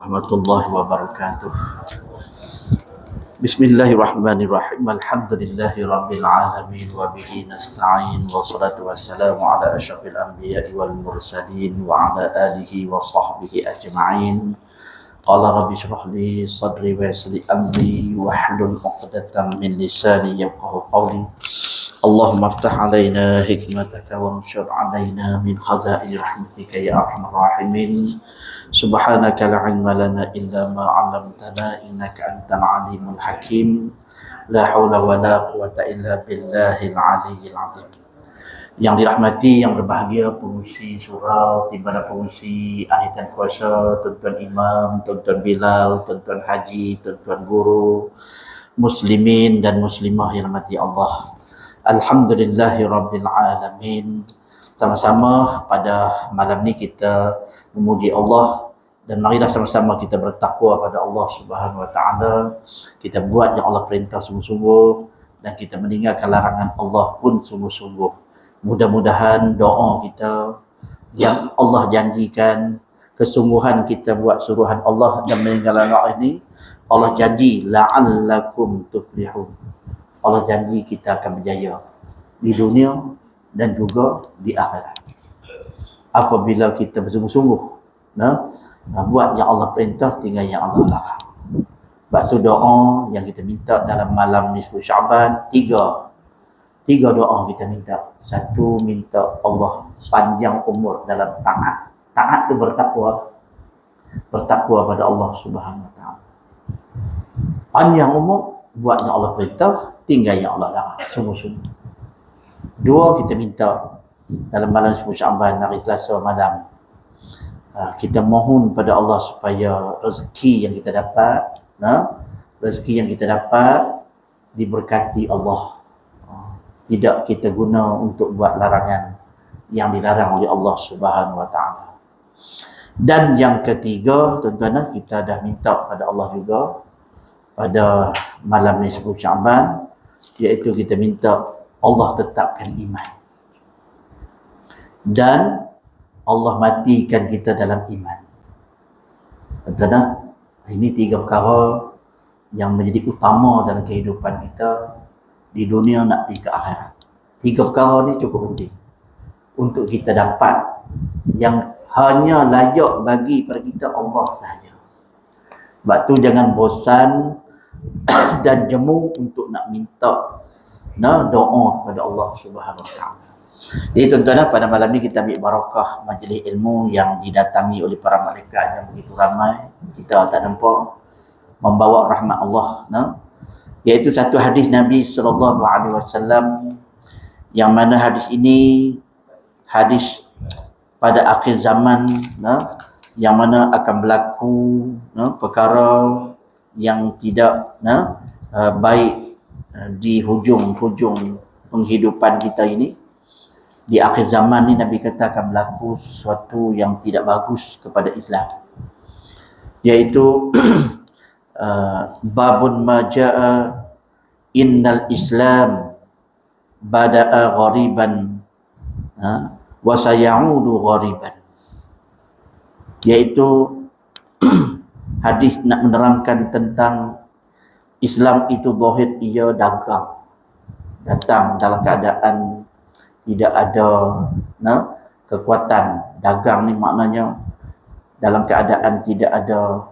Warahmatullahi wabarakatuh. Bismillahirrahmanirrahim. Alhamdulillahi rabbil alamin wa bihi nasta'in wa salatu wassalamu ala asyrafil anbiya'i wal mursalin wa ala alihi wa sahbihi ajma'in. Qala rabbi shrah li sadri wa yassir li amri wa hlul 'uqdatam min lisani yafqahu qawli. Allahumma iftah alaina hikmataka wa anshur alaina min khazaini rahmatika ya arhamar rahimin. Subhanaka la ilma lana illa ma 'allamtana innaka antal alimul hakim. La haula wa la quwata illa billahil aliyyil azim. Yang dirahmati, yang berbahagia pengurusi surau, timbalan pengurusi ahli kuasa, tuan-tuan imam, tuan-tuan Bilal, tuan-tuan haji, tuan-tuan guru, muslimin dan muslimah yang dirahmati Allah. Alhamdulillahi rabbil alamin. Sama-sama pada malam ni kita memuji Allah dan marilah sama-sama kita bertakwa pada Allah Subhanahu wa taala. Kita buat yang Allah perintah sungguh-sungguh dan kita meninggalkan larangan Allah pun sungguh-sungguh. Mudah-mudahan doa kita yang Allah janjikan, kesungguhan kita buat suruhan Allah dan meninggalkan larangan ini, Allah janji la'allakum tuflihun. Allah janji kita akan berjaya di dunia dan juga di akhirat. Apabila kita bersungguh-sungguh buat yang Allah perintah, tinggal yang Allah larang. Sebab tu doa yang kita minta dalam malam nisfu Syaban, tiga doa kita minta. Satu, minta Allah panjang umur dalam taat. Taat tu bertakwa pada Allah Subhanahu wa taala. Panjang umur, buat yang Allah perintah, tinggal yang Allah larang. Sungguh-sungguh. Dua, kita minta dalam malam 10 Syaban, hari Selasa malam, kita mohon pada Allah supaya rezeki yang kita dapat diberkati Allah. Tidak kita guna untuk buat larangan yang dilarang oleh Allah Subhanahu wa taala. Dan yang ketiga, tuan-tuan, kita dah minta pada Allah juga pada malam ni 10 Syaban, iaitu kita minta Allah tetapkan iman dan Allah matikan kita dalam iman. Tuan-tuan, ini tiga perkara yang menjadi utama dalam kehidupan kita di dunia nak pergi ke akhirat. Tiga perkara ni cukup penting untuk kita dapat yang hanya layak bagi pada kita Allah sahaja. Sebab tu jangan bosan dan jemu untuk nak minta doa kepada Allah Subhanahu wa taala. Jadi tuan-tuan, pada malam ni kita ambil barakah majlis ilmu yang didatangi oleh para malaikat yang begitu ramai, kita tak nampak, membawa rahmat Allah, iaitu satu hadis Nabi SAW, yang mana hadis ini hadis pada akhir zaman, yang mana akan berlaku perkara yang tidak baik di hujung-hujung penghidupan kita ini. Di akhir zaman ni Nabi kata akan berlaku sesuatu yang tidak bagus kepada Islam, iaitu babun maja'a innal Islam bada'a ghariban wa sayaudu ghariban, iaitu hadis nak menerangkan tentang Islam itu zahir ia datang dalam keadaan tidak ada kekuatan. Dagang ni maknanya dalam keadaan tidak ada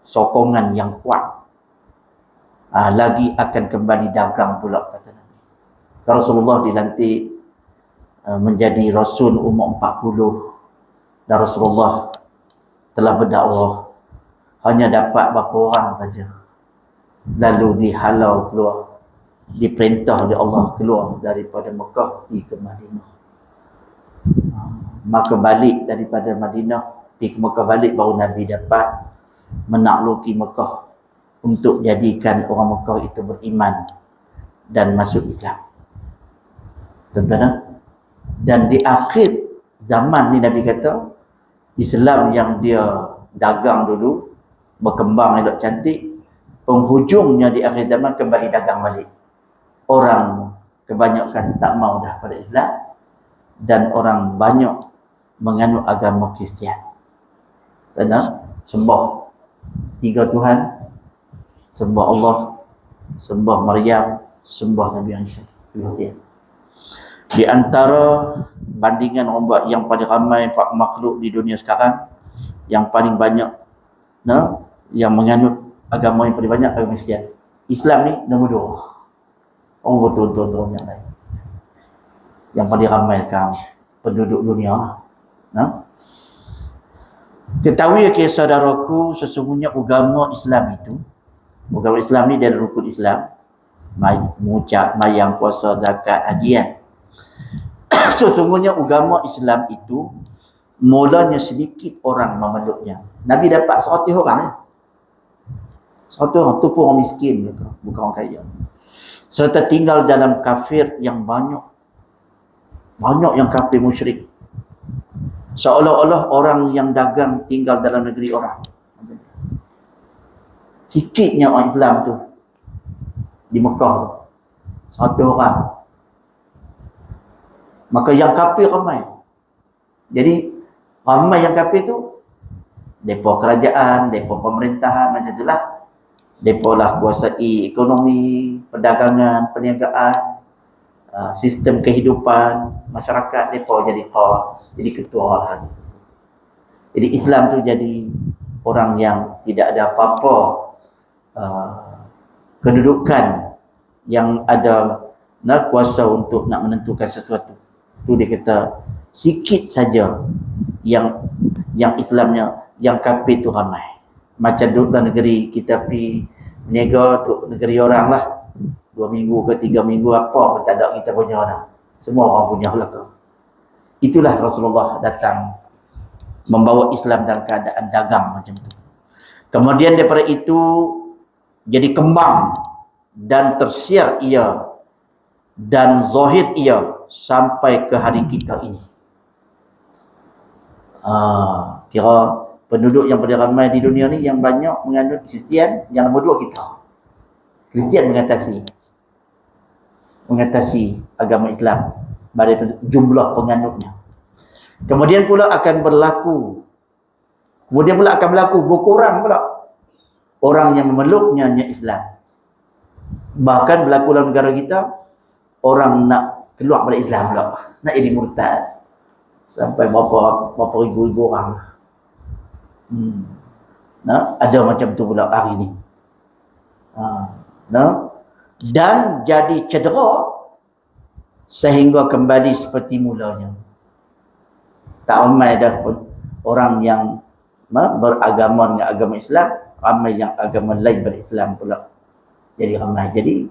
sokongan yang kuat. Lagi akan kembali dagang pula, kata Nabi. Rasulullah dilantik menjadi Rasul umur 40 dan Rasulullah telah berdakwah hanya dapat berapa orang saja, lalu dihalau keluar, diperintah oleh Allah keluar daripada Mekah pergi ke Madinah. Maka balik daripada Madinah pergi ke Mekah, balik baru Nabi dapat menakluki Mekah untuk jadikan orang Mekah itu beriman dan masuk Islam. Tuan-tuan, dan di akhir zaman ni Nabi kata Islam yang dia dagang dulu berkembang elok cantik, penghujungnya di akhir zaman kembali dagang balik. Orang kebanyakan tak mau dah pada Islam dan orang banyak menganut agama Kristian. Kena sembah 3 Tuhan, sembah Allah, sembah Maryam, sembah Nabi Isa. Kristian. Di antara bandingan orang yang paling ramai makhluk di dunia sekarang, yang paling banyak yang menganut agama yang paling banyak agama Kristian. Islam ni nombor 2. Oh betul-betul yang lain. Yang paling ramai sekarang penduduk dunia lah. Ketahui ke saudaraku, sesungguhnya agama Islam ni dari rukun Islam, mengucap, mayang, puasa, zakat, hajian. Sesungguhnya agama Islam itu mulanya sedikit orang memeluknya. Nabi dapat 100 orang ya. 100 orang tu pun orang miskin, bukan orang kaya. Serta tinggal dalam kafir yang banyak yang kafir musyrik. Seolah-olah orang yang dagang tinggal dalam negeri orang. Sikitnya orang Islam tu di Mekah tu, 100 orang. Maka yang kafir ramai. Jadi ramai yang kafir tu depa kerajaan, depa pemerintahan, macam itulah. Depa lah kuasai ekonomi, perdagangan, perniagaan, sistem kehidupan masyarakat. Depa jadi ketua lah tu. Jadi Islam tu jadi orang yang tidak ada apa-apa kedudukan yang ada kuasa untuk nak menentukan sesuatu. Tu dia kata sikit saja yang Islamnya, yang kafir tu ramai. Macam duduk dalam negeri kita pergi berniaga duduk negeri orang lah, 2 minggu ke 3 minggu apa pun tak ada kita punya dah. Semua orang punya belakang. Itulah Rasulullah datang membawa Islam dalam keadaan dagang macam tu. Kemudian daripada itu jadi kembang dan tersiar ia dan zahir ia sampai ke hari kita ini. Kira penduduk yang paling ramai di dunia ni yang banyak menganut Kristian, yang nombor 2 kita. Kristian mengatasi agama Islam pada jumlah penganutnya. Kemudian pula akan berlaku berkurang pula orang yang memeluknya Islam. Bahkan berlaku dalam negara kita, orang nak keluar dari Islam pula, nak jadi murtad. Sampai berapa ribu orang. Ada macam tu pula hari ni. Dan jadi cedera sehingga kembali seperti mulanya. Tak ramai dah pun orang yang beragama dengan agama Islam, ramai yang agama lain berislam pula. Jadi ramai. Jadi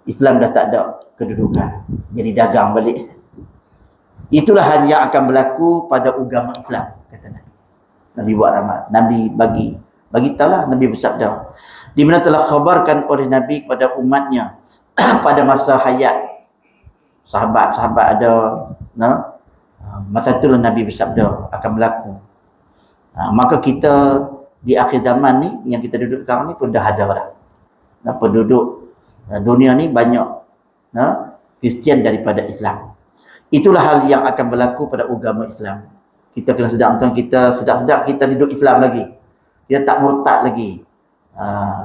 Islam dah tak ada kedudukan. Jadi dagang balik. Itulah hal yang akan berlaku pada agama Islam, kata Nabi. Nabi buat ramal. Nabi bagi tahulah, Nabi bersabda, di mana telah khabarkan oleh Nabi kepada umatnya pada masa hayat sahabat-sahabat ada, masa itulah Nabi bersabda akan berlaku. Maka kita di akhir zaman ni yang kita duduk sekarang ni pun dah ada dah. Penduduk dunia ni banyak Kristian daripada Islam. Itulah hal yang akan berlaku pada agama Islam. Kita kena sedar, kita sedar kita hidup Islam lagi. Kita tak murtad lagi.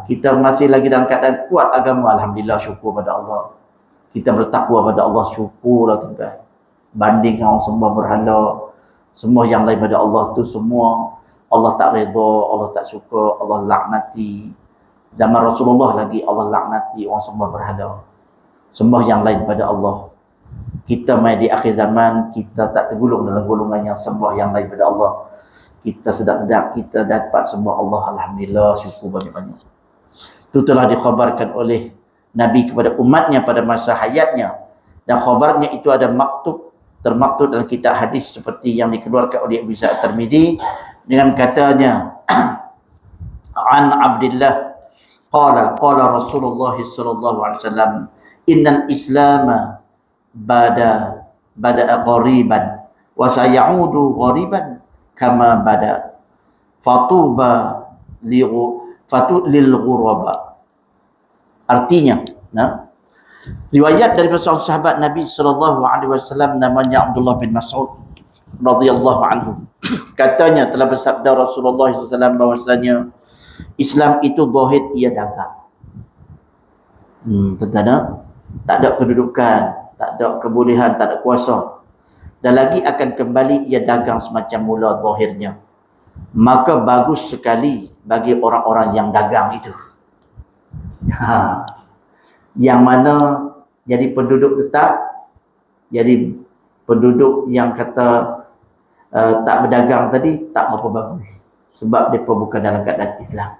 Kita masih lagi dalam keadaan kuat agama. Alhamdulillah, syukur pada Allah. Kita bertakwa pada Allah, syukurlah tuan. Banding orang sembah berhala, semua yang lain pada Allah tu semua Allah tak redha, Allah tak suka, Allah laknati. Zaman Rasulullah lagi Allah laknati orang sembah berhala, sembah yang lain pada Allah. Kita mai di akhir zaman, kita tak tergolong dalam golongan yang sembah yang lain pada Allah. Kita sedap-sedap kita dapat sembah Allah, alhamdulillah, syukur banyak-banyak. Itu telah dikhabarkan oleh Nabi kepada umatnya pada masa hayatnya, dan khabarnya itu ada termaktub dalam kitab hadis seperti yang dikeluarkan oleh Abu Sa'id Tirmizi dengan katanya an Abdullah qala Rasulullah sallallahu alaihi wasallam innal islama bada ghariban wa sayaudu ghariban kama bada fatuba lil ghuraba. Artinya, riwayat dari sahabat Nabi sallallahu alaihi wasallam namanya Abdullah bin Mas'ud radhiyallahu anhu. Katanya telah bersabda Rasulullah SAW bahwasanya Islam itu zahir, ia dagang. Tak ada kedudukan, tak ada kebolehan, tak ada kuasa. Dan lagi akan kembali ia dagang semacam mula zahirnya. Maka bagus sekali bagi orang-orang yang dagang itu. Yang mana jadi penduduk tetap, jadi penduduk yang kata tak berdagang tadi, tak berapa bagus. Sebab mereka bukan dalam keadaan Islam.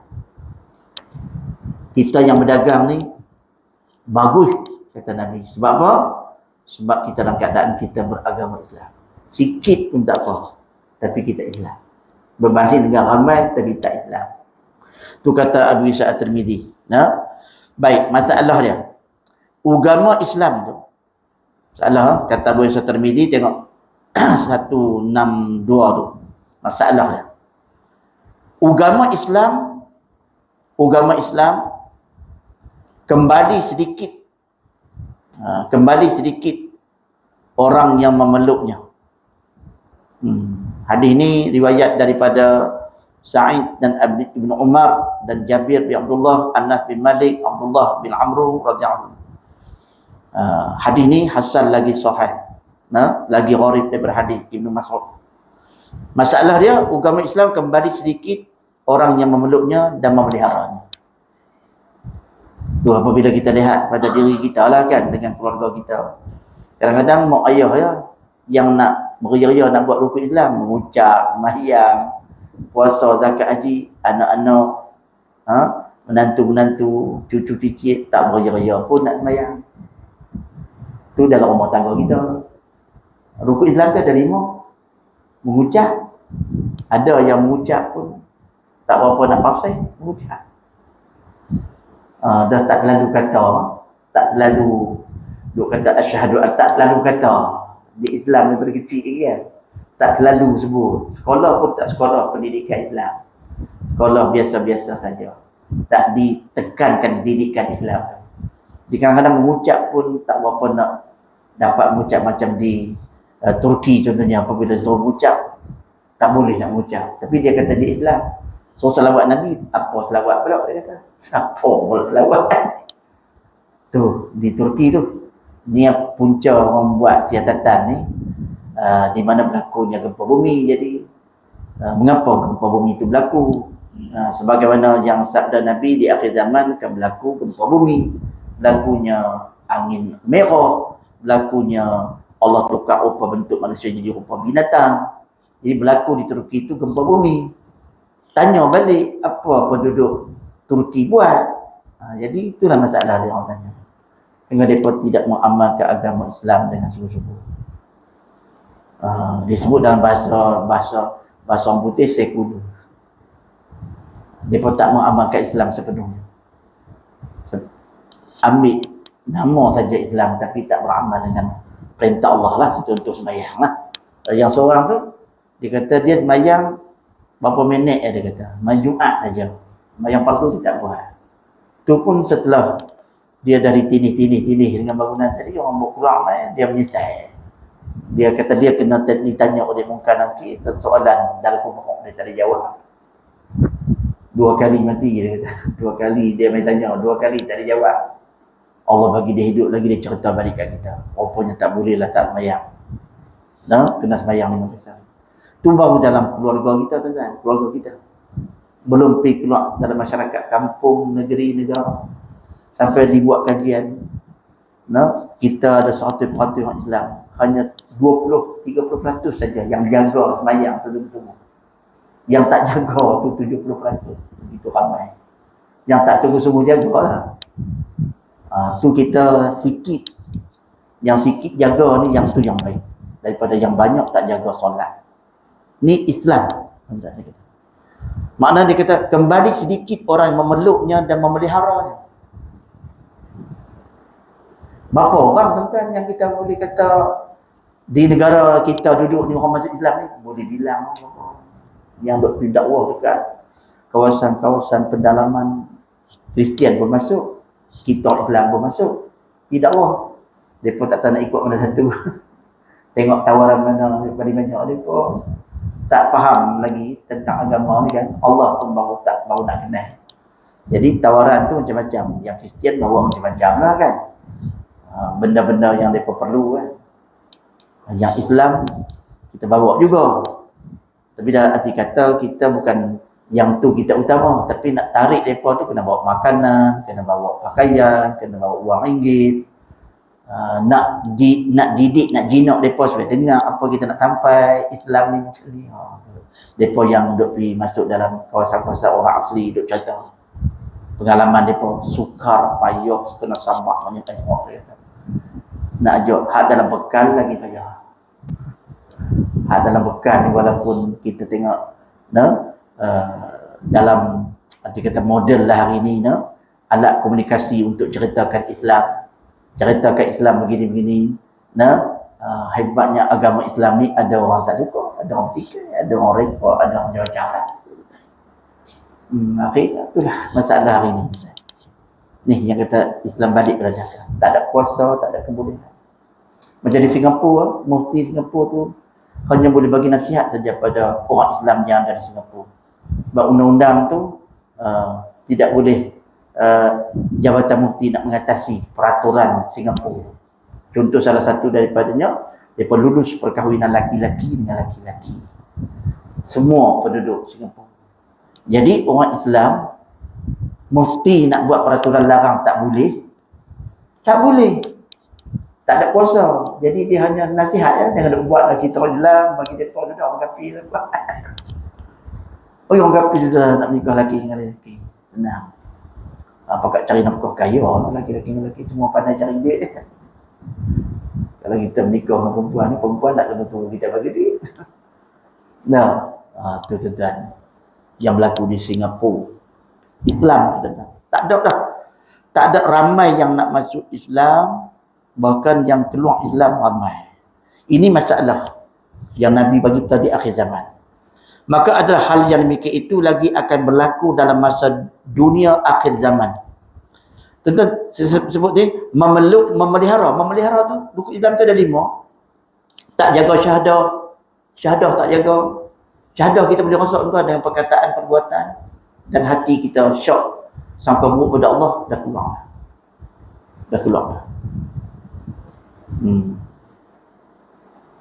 Kita yang berdagang ni bagus, kata Nabi. Sebab apa? Sebab kita dalam keadaan kita beragama Islam. Sikit pun tak apa, tapi kita Islam. Berbanding dengan ramai tapi tak Islam. Tu kata Abu Isa At-Tirmidzi. Baik, masalah dia. Agama Islam tu. Masalah kata Abu Isa At-Tirmidzi, tengok 162 tu. Masalah dia. Agama Islam kembali sedikit orang yang memeluknya. Hadis ini riwayat daripada Sa'id dan Ibn Umar dan Jabir bin Abdullah, Anas bin Malik, Abdullah bin Amru radhiyallahu anhu. Hadis ini hasan lagi sahih. Lagi gharib daripada hadis Ibnu Mas'ud. Masalah dia, agama Islam kembali sedikit orang yang memeluknya dan memeliharanya. Tu apabila kita lihat pada diri kita lah kan, dengan keluarga kita. Kadang-kadang mak ayah ya yang nak beria-ria nak buat rukun Islam, mengucap, sembahyang, puasa, zakat, haji, anak-anak, menantu-menantu, cucu cicit tak beria-ria pun nak sembahyang. Tu dalam rumah tangga kita. Rukun Islam tu ada 5. Mengucap. Ada yang mengucap pun tak berapa nak pasal mengucap. Dah tak selalu kata, tak selalu duk kata asyhadu, tak selalu kata. Di Islam daripada kecil kan, tak selalu sebut. Sekolah pun tak sekolah pendidikan Islam. Sekolah biasa-biasa saja. Tak ditekankan didikan Islam tu. Di kadang-kadang mengucap pun tak berapa nak dapat mengucap macam di Turki contohnya. Apabila suruh mengucap, tak boleh nak mengucap. Tapi dia kata di Islam, so selawat Nabi, apa selawat pula dia kata? Apa pula selawat? Tu, di Turki tu. Ni punca orang buat siasatan ni. Di mana berlakunya gempa bumi. Jadi, mengapa gempa bumi itu berlaku? Sebagaimana yang sabda Nabi, di akhir zaman akan berlaku gempa bumi. Berlakunya angin merah. Berlakunya Allah tukar rupa bentuk manusia jadi rupa binatang. Jadi berlaku di Turki itu gempa bumi. Tanya balik, apa penduduk Turki buat? Jadi itulah masalah dia orang tanya. Sehingga mereka tidak mengamalkan agama Islam dengan sungguh-sungguh. Disebut dalam bahasa orang putih sekular. Mereka tak mengamalkan Islam sepenuhnya. Ambil nama saja Islam tapi tak beramal dengan perintah Allah lah. Contoh sembahyang lah. Yang seorang tu, dia kata dia sembahyang berapa minit dia kata. Main Jumaat saja. Yang fardu dia tak buat. Tu pun setelah dia dah ditindih dengan bangunan tadi, orang bawa keluar dia menyesal. Dia kata dia kena ditanya oleh Munkar Nakir soalan dalam kubur, dia tak ada jawab. 2 kali mati dia kata. 2 kali dia main tanya, 2 kali tak ada jawab. Allah bagi dia hidup lagi, dia cerita balik kat kita. Rupanya tak boleh lah tak sembahyang. Kena sembahyang 5 kali. Tu baru dalam keluarga kita tu kan, keluarga kita. Belum pergi keluar dalam masyarakat kampung, negeri, negara. Sampai dibuat kajian. Kita ada 100% orang Islam. Hanya 20-30% saja yang jaga sembahyang tu semua. Yang tak jaga tu 70%. Begitu ramai. Yang tak sungguh-sungguh jagalah. Tu kita sikit. Yang sikit jaga ni, yang tu yang baik. Daripada yang banyak tak jaga solat. Ni Islam. Makna dia kata kembali sedikit orang yang memeluknya dan memeliharanya. Berapa orang tuan-tuan yang kita boleh kata di negara kita duduk ni orang masuk Islam ni, boleh bilang yang duk pergi dakwah dekat kawasan-kawasan pendalaman Kristian pun masuk, kita Islam pun masuk pergi dakwah. Mereka tak nak ikut mana satu. Tengok tawaran mana paling banyak dia pun tak faham lagi tentang agama ni kan. Allah pun baru nak kenal. Jadi tawaran tu macam-macam. Yang Kristian bawa macam-macam lah kan. Benda-benda yang mereka perlu kan. Yang Islam kita bawa juga. Tapi dalam arti kata kita bukan yang tu kita utama, tapi nak tarik mereka tu kena bawa makanan, kena bawa pakaian, kena bawa wang ringgit. Nak didik, nak jinak mereka supaya dengar apa kita nak sampai. Islam ni macam ni. Mereka yang duk pergi masuk dalam kawasan-kawasan orang asli duk cerita pengalaman mereka, sukar, payah, kena sabar banyak orang. Nak ajak hak dalam bekal lagi payah. Hak dalam bekal ni walaupun kita tengok dalam arti kata model lah hari ni alat komunikasi untuk ceritakan Islam begini-begini. Hebatnya agama Islam ni ada orang tak suka, ada orang bertikai, ada orang repot, ada orang macam-macam. Akhirnya itulah masalah hari ni. Ni yang kata Islam balik peradaban. Tak ada kuasa, tak ada kebolehan. Macam di Singapura, mufti Singapura tu hanya boleh bagi nasihat saja pada orang Islam yang ada di Singapura. Sebab undang-undang tu tidak boleh Jabatan Mufti nak mengatasi peraturan Singapura. Contoh salah satu daripadanya, mereka lulus perkahwinan laki-laki dengan laki-laki. Semua penduduk Singapura. Jadi orang Islam, mufti nak buat peraturan larang tak boleh. Tak boleh. Tak ada kuasa. Jadi dia hanya nasihat ya, jangan buat lagi kita orang Islam, bagi mereka sudah orang kafir lah. Orang kafir sudah nak menikah lelaki dengan lelaki. Senang. Pakat cari nafkah kaya, lelaki-lelaki dengan lelaki semua pandai cari duit. Kalau kita menikah dengan perempuan ni, perempuan tak kena tunggu kita bagi duit. Tu tuan-tuan yang berlaku di Singapura. Islam tuan-tuan. Tak ada dah. Tak ada ramai yang nak masuk Islam, bahkan yang keluar Islam ramai. Ini masalah yang Nabi bagi tahu di akhir zaman. Maka ada hal yang demikian itu lagi akan berlaku dalam masa dunia akhir zaman. Tentu saya sebut ni memelihara tu buku Islam tu ada 5. Tak jaga syahadah tak jaga. Syahadah kita boleh rosak tuan dengan perkataan, perbuatan, dan hati kita syok sangka buruk pada Allah dah keluar.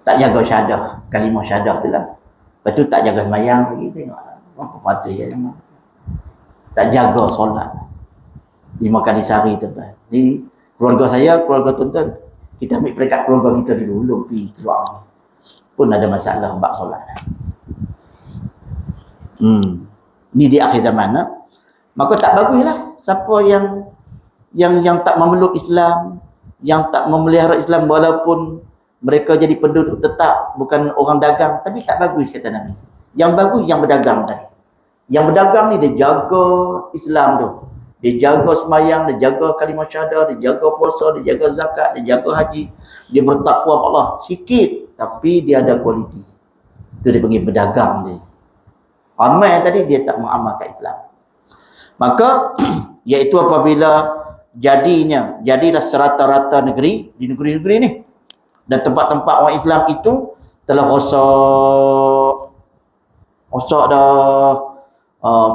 Tak jaga syahadah, kalimah syahadah tu lah. Lepas tu tak jaga sembahyang lagi, tengok apa patut je. Tak jaga solat 5 kali sehari tuan-tuan. Ni keluarga saya, keluarga tuan-tuan, kita ambil peringkat keluarga kita dulu pergi keluar ni. Pun ada masalah bab solat. Ni di akhir zaman maka tak baguslah siapa yang tak memeluk Islam, yang tak memelihara Islam walaupun mereka jadi penduduk tetap, bukan orang dagang, tapi tak bagus kata Nabi. Yang bagus yang berdagang tadi. Yang berdagang ni dia jaga Islam tu. Dia jaga sembahyang, dia jaga kalimah syahadah, dia jaga puasa, dia jaga zakat, dia jaga haji. Dia bertakwa kepada Allah sikit tapi dia ada kualiti. Itu dia panggil berdagang dia. Ramai tadi dia tak mengamalkan Islam. Maka iaitu apabila jadilah serata-rata negeri di negeri-negeri ni, dan tempat-tempat orang Islam itu telah rosak dah,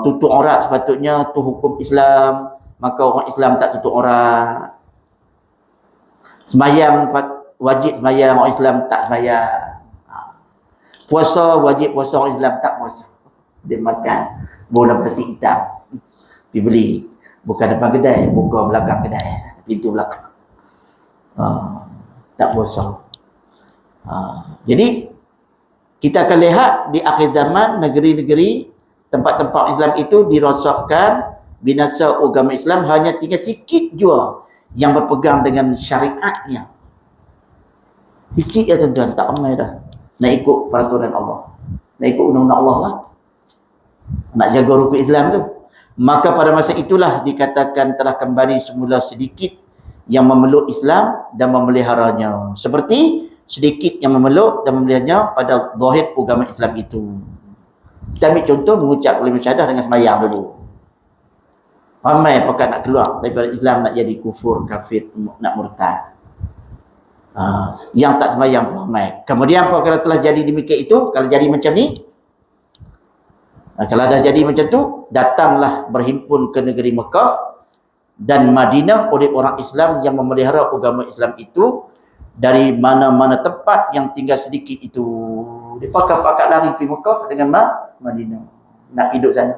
tutup aurat sepatutnya tu hukum Islam, maka orang Islam tak tutup aurat. Sembahyang wajib sembahyang, orang Islam tak sembahyang. Puasa wajib puasa, orang Islam tak puasa. Dia makan bola plastik hitam, pergi beli, bukan depan kedai, buka belakang kedai, pintu belakang. Tak puasa. Jadi kita akan lihat di akhir zaman negeri-negeri, tempat-tempat Islam itu dirosakkan, binasa agama Islam, hanya tinggal sikit jua yang berpegang dengan syariatnya. Sikit ya tuan-tuan, tak ramai dah nak ikut peraturan Allah, nak ikut undang-undang Allah lah, nak jaga rukun Islam tu. Maka pada masa itulah dikatakan telah kembali semula sedikit yang memeluk Islam dan memeliharanya, seperti sedikit yang memeluk dan memeliharanya pada zahir agama Islam itu. Kita ambil contoh mengucap kalimah syahadah dengan sembahyang dulu. Ramai pakat nak keluar daripada Islam, nak jadi kufur, kafir, nak murtad. Yang tak sembahyang pun ramai. Kemudian apa kalau telah jadi demikian itu, kalau jadi macam ni, kalau dah jadi macam tu, datanglah berhimpun ke negeri Mekah dan Madinah oleh orang Islam yang memelihara agama Islam itu dari mana-mana tempat yang tinggal sedikit itu. Dia pakat-pakat lari pergi Mekah dengan Madinah. Nak pergi duduk sana.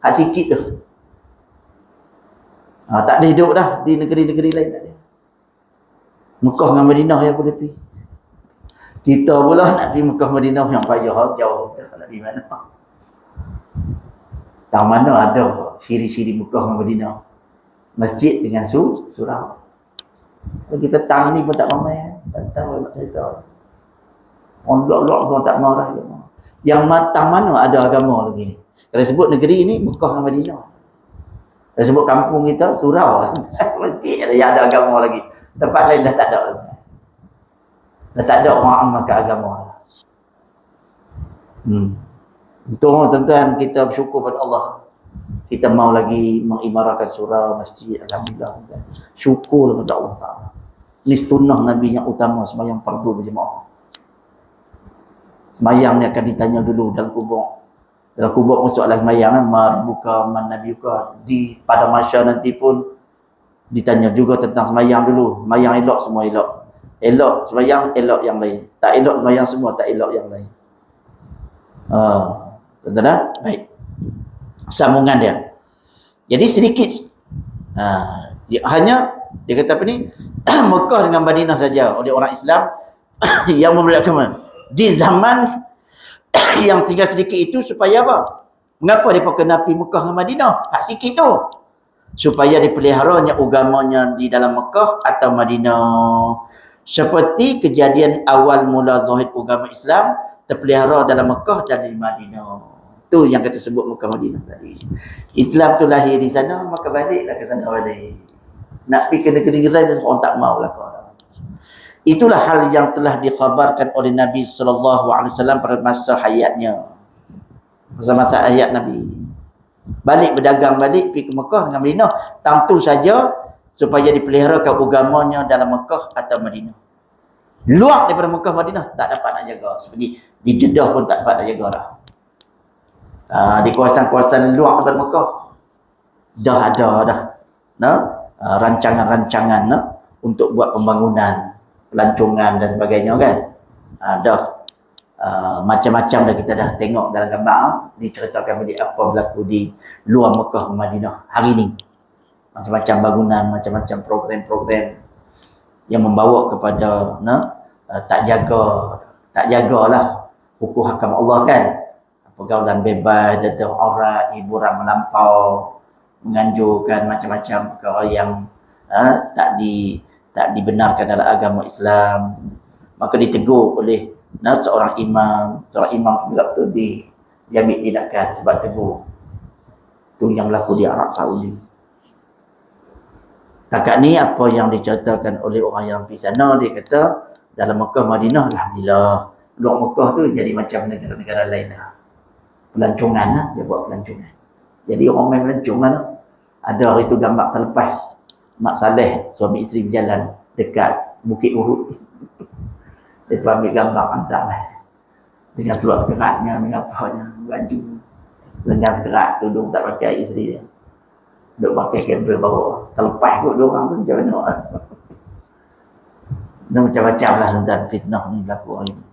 Hak sikit tu. Tak ada hidup dah di negeri-negeri lain, tak ada. Mekah dengan Madinah yang boleh pergi. Kita pula nak pergi Mekah Madinah yang payah jauh. Tak nak pergi mana. Tahu mana ada siri-siri Mekah dengan Madinah. Masjid dengan surau. Kalau kita tang ni pun tak ramai. Tak tahu nak cerita. Orang lok-lok pun tak marah. Yang matang mana ada agama lagi ni. Kalau sebut negeri ni Mekah dengan Madinah. Kalau sebut kampung kita surau. Masjid yang ada agama lagi. Tempat lain dah tak ada lagi. Dah tak ada orang amalkan agama. Untuk tuan-tuan kita bersyukur pada Allah. Kita mau lagi mengimarahkan surau masjid. Alhamdulillah. Syukur kepada Allah Ta'ala. Ini sunnah Nabi yang utama sembahyang fardu berjemaah. Sembahyang ni akan ditanya dulu dalam kubur. Dalam kubur pun soalan sembahyang kan. Maribuka man nabiuka. Pada masa nanti pun ditanya juga tentang sembahyang dulu. Sembahyang elok semua elok. Elok sembahyang, elok yang lain. Tak elok sembahyang semua, tak elok yang lain. Tuan-tuan, baik. Sambungan dia. Jadi sedikit. Hanya, dia kata apa ni? Mekah dengan Madinah saja oleh orang Islam yang memperlihatkan di zaman yang tinggal sedikit itu supaya apa? Mengapa mereka kena pergi Mekah dengan Madinah? Hak sikit tu. Supaya dipeliharanya agamanya di dalam Mekah atau Madinah. Seperti kejadian awal mula zahir agama Islam terpelihara dalam Mekah dan di Madinah. Tu yang kita sebut Mekah Madinah tadi. Islam tu lahir di sana, maka baliklah ke sana balik. Nak pergi ke negeri lain orang tak mau lah. Itulah hal yang telah dikhabarkan oleh Nabi SAW pada masa hayatnya. Masa-masa hayat Nabi. Balik berdagang balik pergi ke Mekah dengan Madinah. Tentu saja supaya dipeliharakan agamanya dalam Mekah atau Madinah. Luar daripada Mekah Madinah tak dapat nak jaga. Seperti di Jeddah pun tak dapat nak jaga dah. Di kawasan-kawasan luar daripada Mekah dah ada dah rancangan-rancangan untuk buat pembangunan, pelancongan dan sebagainya kan. Dah macam-macam dah kita dah tengok dalam gambar diceritakan balik apa berlaku di luar Mekah Madinah hari ni. Macam-macam bangunan, macam-macam program-program yang membawa kepada tak jagalah hukum hakam Allah kan. Pergaulan bebas, dadah aurat, hiburan melampau, menganjurkan macam-macam perkara yang tak dibenarkan dalam agama Islam. Maka ditegur oleh seorang imam pula tu diambil tindakan sebab tegur. Tu yang berlaku di Arab Saudi. Takat ni apa yang diceritakan oleh orang yang pergi sana, dia kata dalam Mekah Madinah alhamdulillah. Luar Mekah tu jadi macam negara-negara lain lah. Pelancongan dia buat pelancongan. Jadi orang main pelancong lah. Ada hari tu gambar terlepas Mak Saleh suami isteri berjalan dekat Bukit Uhud. Dia ambil gambar hantar lah. Dengan seluar sekeratnya, dengan apanya, baju lengan sekerat, tudung tak pakai isteri dia. Duk pakai kamera bawa. Terlepas kot dia orang tu macam mana. Dan macam-macam lah tentang fitnah ni berlaku hari ni.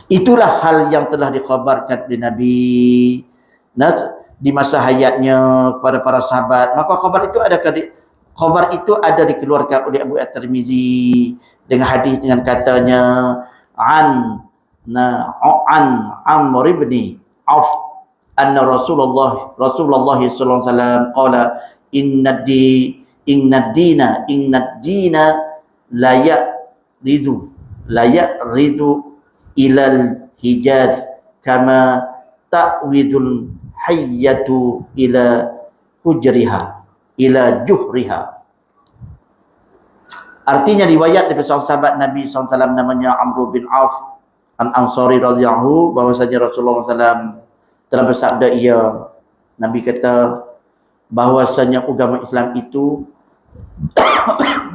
Itulah hal yang telah dikhabarkan oleh Nabi di masa hayatnya kepada para sahabat. Maka khabar itu ada dikeluarkan oleh Abu At-Tirmizi dengan hadis dengan katanya an Amr ibn Auf anna Rasulullah sallallahu alaihi wasallam qala inna dina la ya'ridu ilal Hijaz kama ta'widul hayyatu ila hujriha ila juhriha. Artinya riwayat dari seorang sahabat Nabi SAW namanya Amr bin Auf An-Ansari radhiyallahu bahwasanya Rasulullah SAW telah bersabda Nabi kata bahwasanya agama Islam itu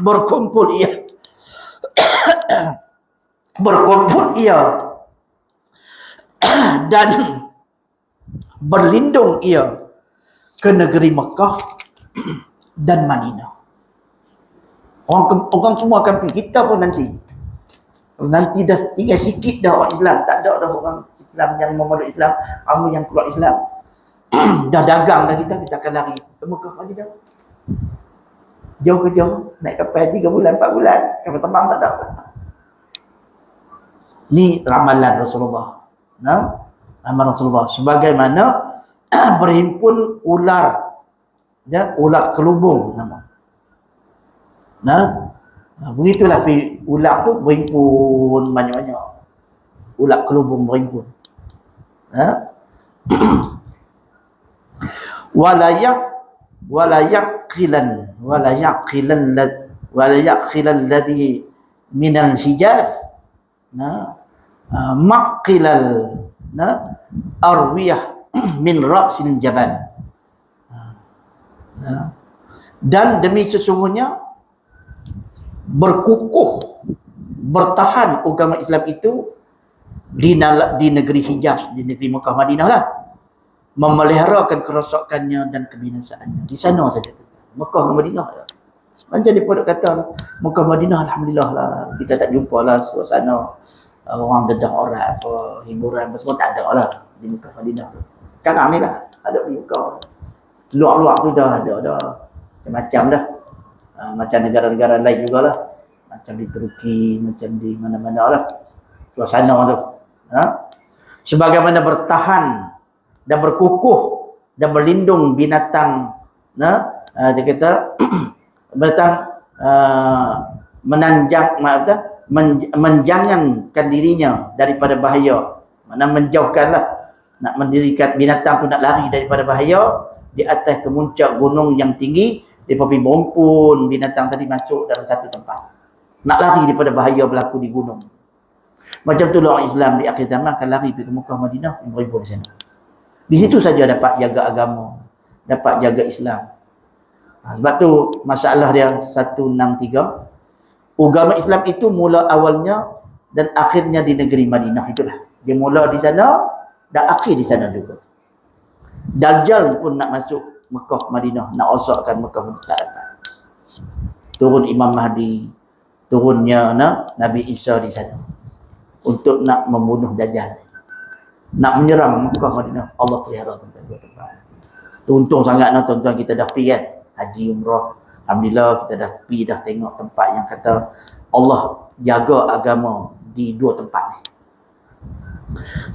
berkumpul berkumpul ia dan berlindung ia ke negeri Mekah dan Madinah. Orang semua akan pergi, kita pun nanti dah tinggal sikit dah orang Islam, tak ada dah orang Islam yang memeluk Islam, ramai yang keluar Islam. Dah dagang dah kita akan lari ke Mekah Madinah. Jauh ke jauh, naik kapal 3 bulan 4 bulan, kapal terbang tak ada. Ni ramalan Rasulullah. Ramalan Rasulullah sebagaimana berhimpun ular, ular kelubung nama. Begitulah ular tu berhimpun banyak-banyak. Ular kelubung berhimpun. walayaqilan ladhi minal hijaz maqilal arwiyah min ra'sil jabal. Dan demi sesungguhnya bertahan agama Islam itu di negeri Hijaz, di negeri Mekah Madinah lah, memeliharakan kerosakannya dan kebinasaannya di sana saja. Mekah dan Madinah lah. Macam dia pada kata Mekah Madinah, alhamdulillah lah, kita tak jumpa lah suasana orang dedah orang apa hiburan semua tak ada lah di Mekah Madinah tu. Sekarang ni lah ada di Mekah. Luar-luar tu dah ada macam-macam dah. Macam negara-negara lain jugalah. Macam di Turki, macam di mana-mana lah suasana tu. Sebagaimana bertahan dan berkukuh dan berlindung binatang, dia kata binatang menjangankan dirinya daripada bahaya. Mana menjauhkanlah, nak mendirikan binatang tu nak lari daripada bahaya di atas kemuncak gunung yang tinggi. Dia pergi berumpun binatang tadi masuk dalam satu tempat, nak lari daripada bahaya berlaku di gunung. Macam tu orang Islam di akhir zaman akan lari pergi ke Mekah Madinah, berhimpun di sana. Di situ saja dapat jaga agama, dapat jaga Islam. Sebab tu masalah dia 163. Agama Islam itu mula awalnya dan akhirnya di negeri Madinah. Itulah. Dia mula di sana dan akhir di sana juga. Dajjal pun nak masuk Mekah Madinah, nak rosakkan Mekah Madinah, tak dapat. Turun Imam Mahdi, turunnya Nabi Isa di sana untuk nak membunuh Dajjal, nak menyerang Mekah Madinah. Allah pelihara tuan-tuan dua tempat. Untung sangat tuan-tuan kita dah pergi kan haji umrah. Alhamdulillah kita dah pergi, dah tengok tempat yang kata Allah jaga agama di dua tempat ni.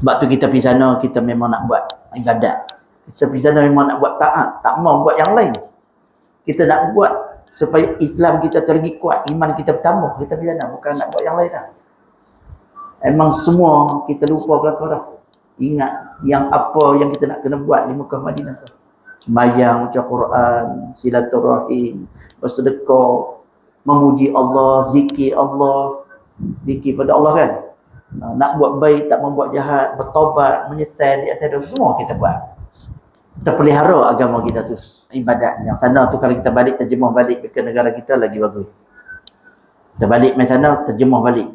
Sebab tu kita pergi sana, kita memang nak buat ibadat. Kita pergi sana memang nak buat taat, tak mau buat yang lain. Kita nak buat supaya Islam kita terlebih kuat, iman kita bertambah. Kita pergi sana bukan nak buat yang lain dah. Memang semua kita lupa belakang dah. Ingat yang apa yang kita nak kena buat di Mekah Madinah tu. Sembahyang, baca Quran, silaturahim, bersedekah, memuji Allah, zikir Allah, zikir pada Allah kan. Nak buat baik, tak membuat jahat, bertaubat, menyesal di atas dosa, semua kita buat. Kita pelihara agama kita tu, ibadat. Yang sana tu kalau kita balik, terjemah balik ke negara kita lagi bagus. Kita balik main sana, terjemah balik.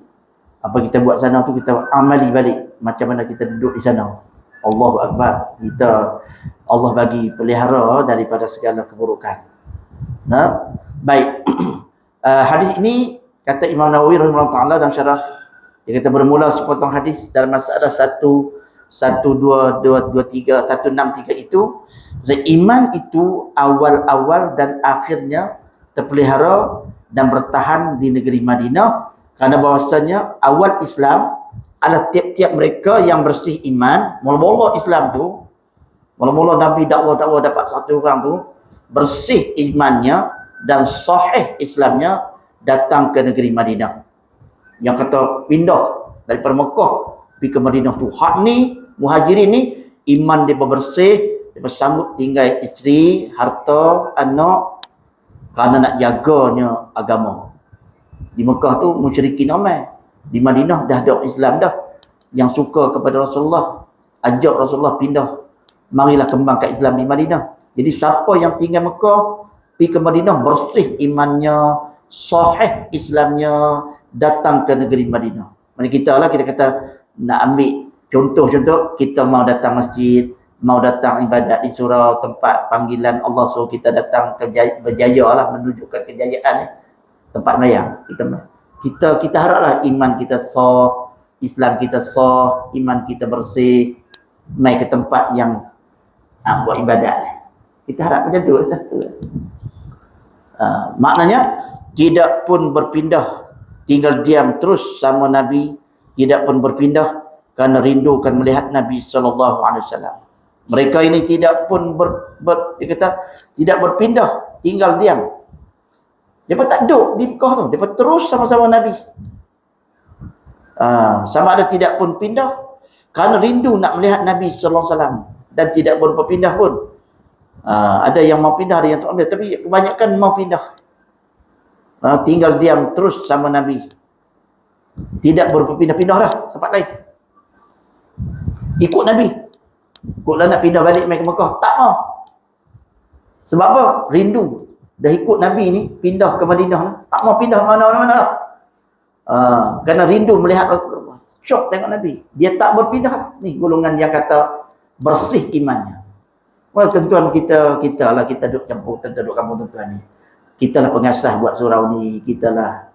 Apa kita buat sana tu kita amali balik. Macam mana kita duduk di sana. Allahu Akbar. Allah bagi pelihara daripada segala keburukan. Baik. Hadis ini kata Imam Nawawi rahimahullah taala dalam syarah, dia kata bermula sepotong hadis dalam masalah 163 itu, iman itu awal-awal dan akhirnya terpelihara dan bertahan di negeri Madinah, kerana bahawasanya awal Islam adalah tiap-tiap mereka yang bersih iman. Mula-mula Islam tu, mula-mula Nabi dakwah dapat satu orang tu bersih imannya dan sahih Islamnya, datang ke negeri Madinah. Yang kata pindah daripada Mekah pergi ke Madinah tu, hak ni muhajirin ni iman dia bersih, dia sanggup tinggal isteri, harta, anak, kerana nak jaganya agama. Di Mekah tu musyrikin ramai. Di Madinah dah ada Islam dah yang suka kepada Rasulullah, ajak Rasulullah pindah, marilah kembangkan Islam di Madinah. Jadi siapa yang tinggal Mekah pergi ke Madinah bersih imannya, sahih Islamnya, datang ke negeri Madinah. Mana kita lah, kita kata nak ambil contoh-contoh, kita mau datang masjid, mau datang ibadat di surau, tempat panggilan Allah, so kita datang berjaya lah, menunjukkan kejayaan ni, tempat mayang. Kita haraplah iman kita sah, Islam kita sah, iman kita bersih, mai ke tempat yang buat ibadat ni. Kita harap macam tu. Maknanya tidak pun berpindah, tinggal diam terus sama Nabi, tidak pun berpindah kerana rindukan melihat Nabi SAW. Mereka ini tidak pun dia kata tidak berpindah, tinggal diam. Mereka tak duduk di Mekah tu, mereka terus sama-sama Nabi. Sama ada tidak pun pindah kerana rindu nak melihat Nabi SAW, dan tidak pun berpindah pun. Ada yang mau pindah, ada yang tak ambil, tapi kebanyakan mau pindah. Tinggal diam terus sama Nabi, tidak berpindah-pindah dah tempat lain. Ikut Nabi. Ikutlah nak pindah balik mai ke Mekah, tak mau. Sebab apa? Rindu. Dah ikut Nabi ni, pindah ke Madinah, tak mau pindah mana-mana dah. Kerana rindu melihat Rasulullah. Syok tengok Nabi. Dia tak berpindah. Ni golongan yang kata bersih imannya. Tuan-tuan kita duduk campur, duduk kampung tuan-tuan ni. Kita lah pengasas buat surau ni, kita lah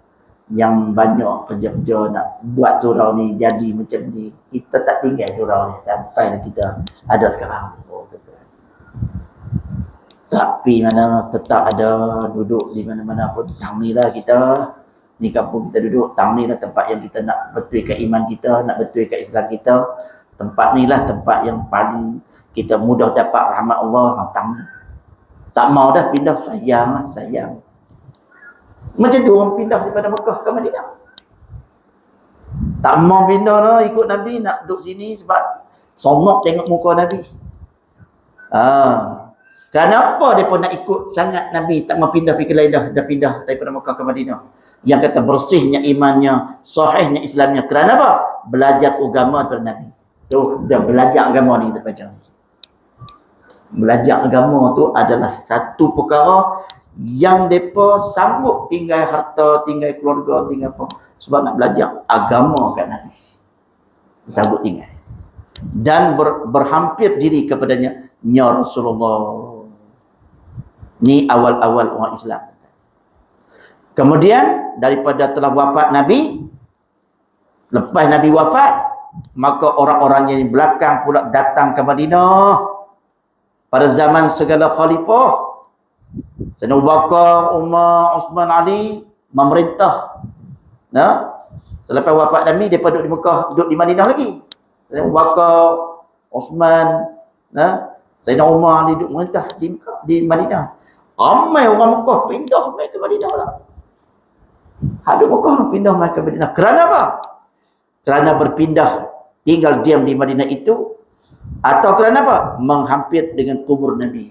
yang banyak kerja-kerja nak buat surau ni jadi macam ni. Kita tak tinggal surau ni sampai kita ada sekarang ni. Tapi mana tetap ada duduk di mana-mana pun. Tang ni lah kita, ni kampung kita duduk, tang ni lah tempat yang kita nak betulkan iman kita, nak betulkan Islam kita. Tempat ni lah tempat yang paling kita mudah dapat rahmat Allah. Tang ni tak mau dah pindah, sayang. Macam tu orang pindah daripada Mekah ke Madinah. Tak mau pindah dah, ikut Nabi, nak duduk sini sebab somok tengok muka Nabi. Kenapa mereka nak ikut sangat Nabi, tak mau pindah pergi ke lain dah pindah daripada Mekah ke Madinah? Yang kata bersihnya imannya, sahihnya Islamnya. Kerana apa? Belajar agama daripada Nabi. Tu, dah belajar agama ni kita baca ni. Belajar agama tu adalah satu perkara yang mereka sanggup tinggal harta, tinggal keluarga, tinggal apa, sebab nak belajar agama kat Nabi. Sanggup tinggal. Dan berhampir diri kepadanya, ya Rasulullah. Ni awal-awal orang Islam. Kemudian daripada telah wafat Nabi, lepas Nabi wafat, maka orang-orang yang belakang pula datang ke Madinah. Pada zaman segala khalifah, Sayyidina Abu Bakar, Umar, Osman, Ali memerintah. Selepas wafat Nabi, mereka duduk di Mekah, duduk di Madinah lagi. Sayyidina Abu Bakar, Osman, Sayyidina Umar, Ali duduk memerintah di Mekah, di Madinah. Ramai orang Mekah pindah mai ke Madinah lah. Hadut Mekah pindah mai ke Madinah. Kerana apa? Kerana berpindah, tinggal diam di Madinah itu, atau kerana apa? Menghampir dengan kubur Nabi.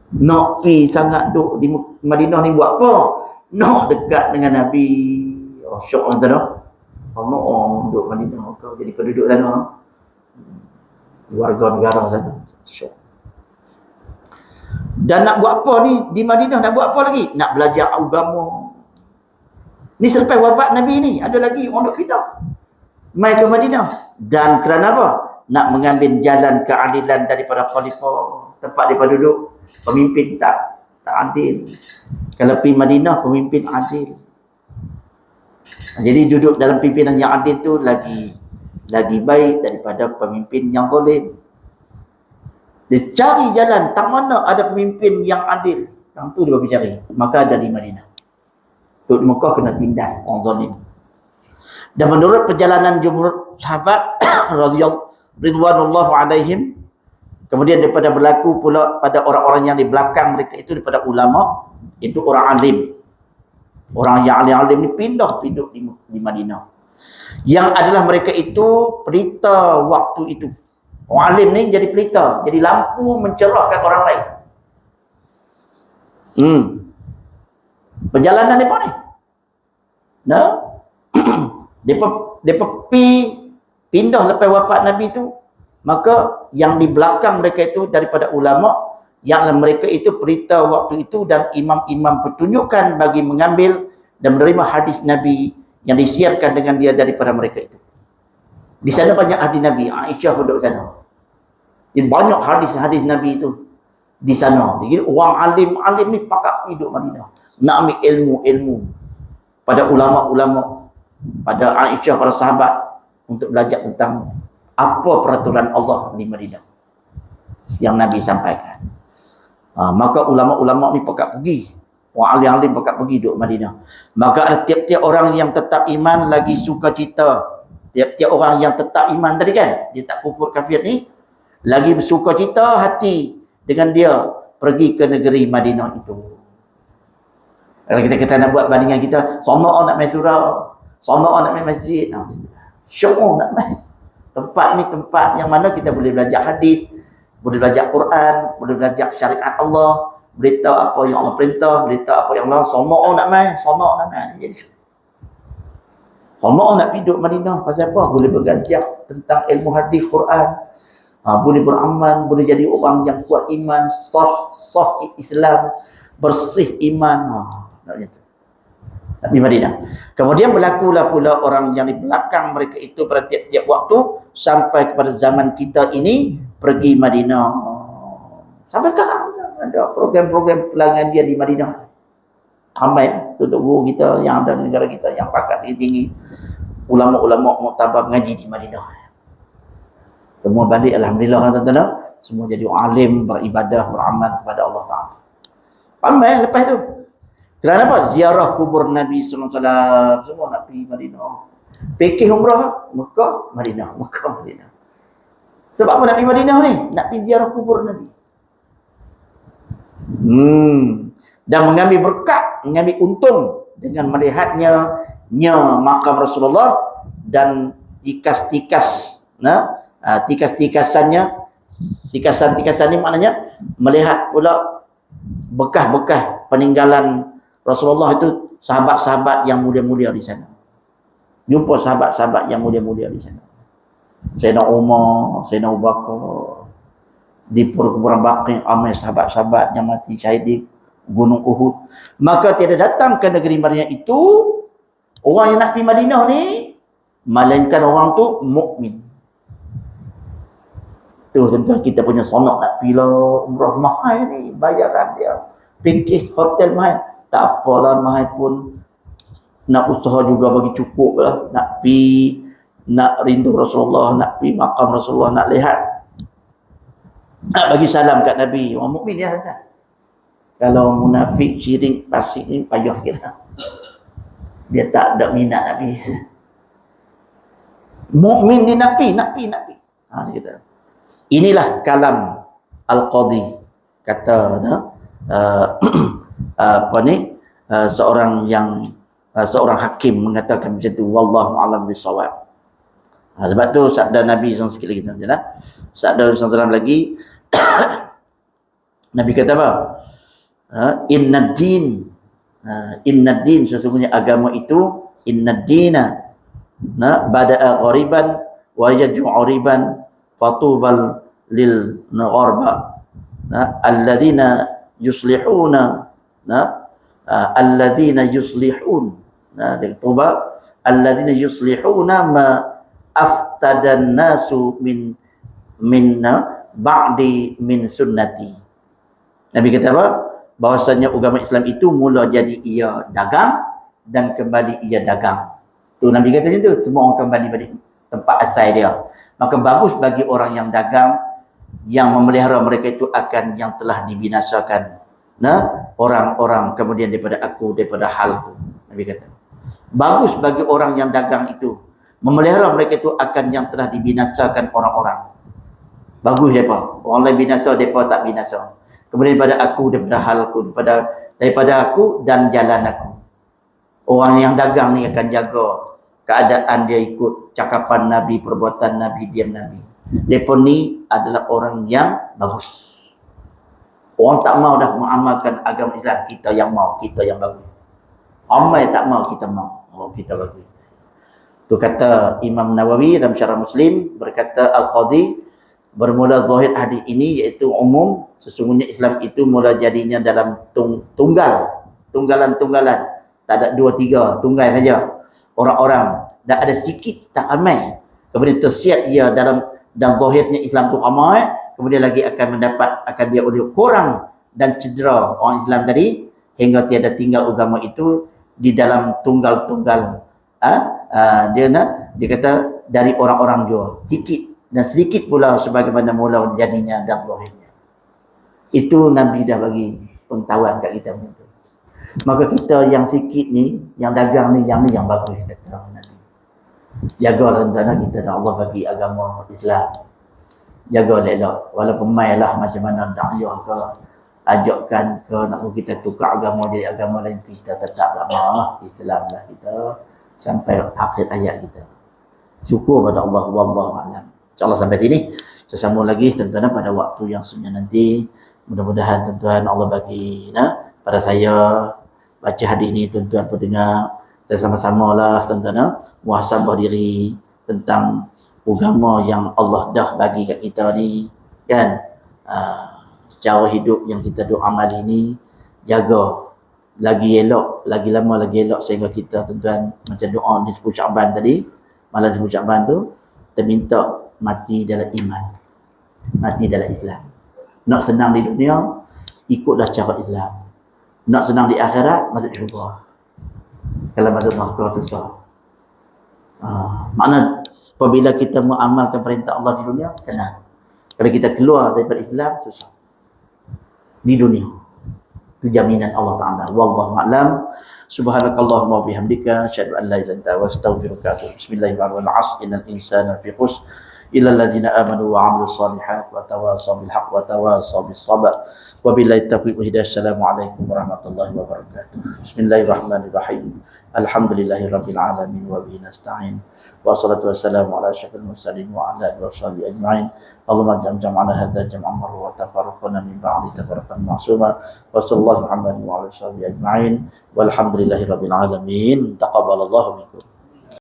Nak pi sangat duduk di Madinah ni buat apa? Nak dekat dengan Nabi. Syok lah tu. Kamu duduk Madinah, kau jadi penduduk sana. Warga negara sana. Syok. Dan nak buat apa ni di Madinah? Nak buat apa lagi? Nak belajar agama. Ni selepas wafat Nabi ni, ada lagi orang duk pindah mai ke Madinah. Dan kerana apa? Nak mengambil jalan keadilan daripada khalifah, tempat mereka duduk. Pemimpin tak adil. Kalau pergi Madinah, pemimpin adil. Jadi duduk dalam pimpinan yang adil tu lagi baik daripada pemimpin yang zalim. Dia cari jalan, tak mana ada pemimpin yang adil. Yang tu dia pergi cari. Maka ada di Madinah. Duduk di Mekah kena tindas orang zalim. Dan menurut perjalanan jumhur sahabat ridwanullahu alaihim, kemudian daripada berlaku pula pada orang-orang yang di belakang mereka itu, daripada ulama, itu orang alim. Orang yang alim ni pindah hidup di Madinah. Yang adalah mereka itu pelita waktu itu. Orang alim ni jadi pelita, jadi lampu mencerahkan orang lain. Perjalanan mereka ni. Mereka pindah lepas wafat Nabi tu. Maka yang di belakang mereka itu daripada ulama, yang mereka itu berita waktu itu dan imam-imam pertunjukan bagi mengambil dan menerima hadis Nabi yang disiarkan dengan dia daripada mereka itu. Di sana banyak hadis Nabi. Aisyah pun duduk sana. Jadi banyak hadis-hadis Nabi itu di sana. Jadi orang alim ni pakat hidup Madinah. Nak ambil ilmu pada ulama-ulama, pada Aisyah, para sahabat untuk belajar tentang apa peraturan Allah di Madinah yang Nabi sampaikan. Maka ulama-ulama ni pakat pergi. Orang alim-alim pakat pergi duduk Madinah. Maka ada tiap-tiap orang yang tetap iman lagi suka cita. Tiap-tiap orang yang tetap iman tadi kan, dia tak kufur kafir ni, lagi bersuka cita hati dengan dia pergi ke negeri Madinah itu. Kalau kita nak buat bandingan kita, sono nak main surau, sono nak main masjid, syok nak main. Tempat ni tempat yang mana kita boleh belajar hadis, boleh belajar Quran, boleh belajar syariat Allah, boleh tahu apa yang Allah perintah, boleh tahu apa yang Allah. Sono nak main, sono nak main. Jadi sono nak pergi duduk Madinah, pasal apa? Boleh belajar tentang ilmu hadis Quran, boleh beramal, boleh jadi orang yang kuat iman, sah Islam, bersih iman. Nabi Madinah. Kemudian berlakulah pula orang yang di belakang mereka itu pada tiap-tiap waktu sampai kepada zaman kita ini pergi Madinah. Sampai sekarang ada program-program pengajian di Madinah. Ramai untuk guru kita yang ada di negara kita yang pakat tinggi-tinggi, ulama-ulama muktabar mengaji di Madinah. Semua balik alhamdulillah tuan-tuan, semua jadi alim, beribadah, beramal kepada Allah Taala. Ramai lepas tu. Kerana apa? Ziarah kubur Nabi sallallahu alaihi wasallam, semua nak pergi Madinah. Fikih umrah Mekah, Madinah, Mekah, Madinah. Sebab apa nak pergi Madinah ni? Nak pergi ziarah kubur Nabi. Dan mengambil berkat, mengambil untung dengan melihatnya makam Rasulullah dan tikasan-tikasan ni maknanya melihat pula bekas-bekas peninggalan Rasulullah itu, sahabat-sahabat yang mulia-mulia di sana. Jumpa sahabat-sahabat yang mulia-mulia di sana. Sayyidina Umar, Sayyidina Abu Bakar, di perkuburan Baqi' ramai sahabat-sahabat yang mati syahid di Gunung Uhud. Maka tiada datang ke negeri Madinah itu orang yang nak pergi Madinah ni, melainkan orang tu mukmin. Tu tentu kita punya sonok nak pergi lah umrah mahal ni, bayaran dia, package hotel mahal. Tak apalah mahal pun, nak usaha juga bagi cukup lah. Nak pergi, nak rindu Rasulullah, nak pergi makam Rasulullah, nak lihat, nak bagi salam kat Nabi. Orang mukmin dia kan. Kalau munafik, syirik, fasik ni payah sikit lah. Dia tak ada minat Nabi. Mukmin dia nak pergi. Dia kata. Inilah kalam Al-Qadhi. Kata seorang hakim mengatakan macam tu. Wallahu a'lam bissawab. Sebab tu sabda Nabi SAW sikit lagi. Sabda Nabi SAW lagi. Nabi kata apa? Inna din, sesungguhnya agama itu, inna dina bada'a ghariban wa yaj'u ghariban fatubal lil gharba alladzina yuslihuna alladzina yuslihuna ma aftadan nasu minna ba'di min sunnati. Nabi kata apa? Bahwasanya agama Islam itu mula jadi ia dagang dan kembali ia dagang. Tu Nabi kata macam tu, semua orang kembali balik tempat asal dia. Maka bagus bagi orang yang dagang, yang memelihara mereka itu akan yang telah dibinasakan. Orang-orang kemudian daripada halku. Nabi kata. Bagus bagi orang yang dagang itu, memelihara mereka itu akan yang telah dibinasakan orang-orang. Bagus mereka. Orang lain binasa, mereka tak binasa. Kemudian daripada aku, daripada halku, daripada aku dan jalan aku. Orang yang dagang ni akan jaga keadaan dia, ikut cakapan Nabi, perbuatan Nabi, diam Nabi. Mereka ni adalah orang yang bagus. Orang tak mau dah mengamalkan agama Islam. Kita yang mau, kita yang bagus. Ramai tak mau, kita mau. Oh, kita bagus. Tu kata Imam Nawawi dalam Syarah Muslim, berkata Al-Qadhi, Bermula zahir hadis ini iaitu umum, sesungguhnya Islam itu mula jadinya dalam tunggalan-tunggalan, tak ada dua tiga, tunggal saja orang-orang, dan ada sikit tak ramai, kemudian tersiat ia dan zahirnya Islam tu ramai, kemudian lagi akan dia oleh kurang dan cedera orang Islam tadi, hingga tiada tinggal agama itu di dalam tunggal-tunggal. Dia kata dari orang-orang jua, sikit dan sedikit pula sebagaimana mula jadinya dan zahirnya. Itu Nabi dah bagi pengetahuan kat kita begitu. Maka kita yang sikit ni, yang dagang ni yang bagus kata Nabi. Jagalah tuan-tuan, kita dah Allah bagi agama Islam. Jaga elok, walaupun mainlah macam mana dakwah ke, ajakkan ke, nak suruh kita tukar agama jadi agama lain, kita tetap lama Islam lah kita sampai akhir hayat kita. Syukur pada Allah, wallahu a'lam. InsyaAllah sampai sini. Sesama lagi tuan-tuan pada waktu yang sunyi nanti. Mudah-mudahan tuan-tuan Allah bagi pada saya baca hadis ni, tuan-tuan pendengar, dan sama-sama lah tuan-tuan muhasabah diri tentang agama yang Allah dah bagi kat kita ni kan. Cara hidup yang kita duk amal ini, jaga lagi elok, lagi lama lagi elok, sehingga kita tuan-tuan macam doa di 10 Syaban tadi, malam 10 Syaban tu, kita minta mati dalam iman, mati dalam Islam. Nak senang di dunia, ikutlah cara Islam. Nak senang di akhirat, masuk syurga. Kalau masuk neraka susah. Makna apabila kita mengamalkan perintah Allah di dunia, senang. Kalau kita keluar daripada Islam, susah di dunia. Itu jaminan Allah Ta'ala. Wallahu a'lam. Subhanakallahumma wa bihamdika asyhadu an la ilaha illa anta astaghfiruka wa atubu ilaik. Bismillahirrahmanirrahim. Innal insana fi khusr illa allazina amanu wa 'amilus solihat wa tawasaw bil haqq wa tawasaw bis sabr. Wabillahi taufiq wal hidayah. Assalamualaikum warahmatullahi wabarakatuh. Bismillahirrahmanirrahim. Alhamdulillahirabbil alamin wa bihi nasta'in. Wassalatu wassalamu ala asyrafil mursalin wa ala alihi washabihi ajma'in. Allahumma jam'ana hadza jam'an marwa wa tafarraqna min ba'di tafarraqan ma'suma. Wa sallallahu Muhammadin wa ala alihi washabihi ajma'in. Walhamdulillahirabbil alamin. Taqabbalallahu minkum.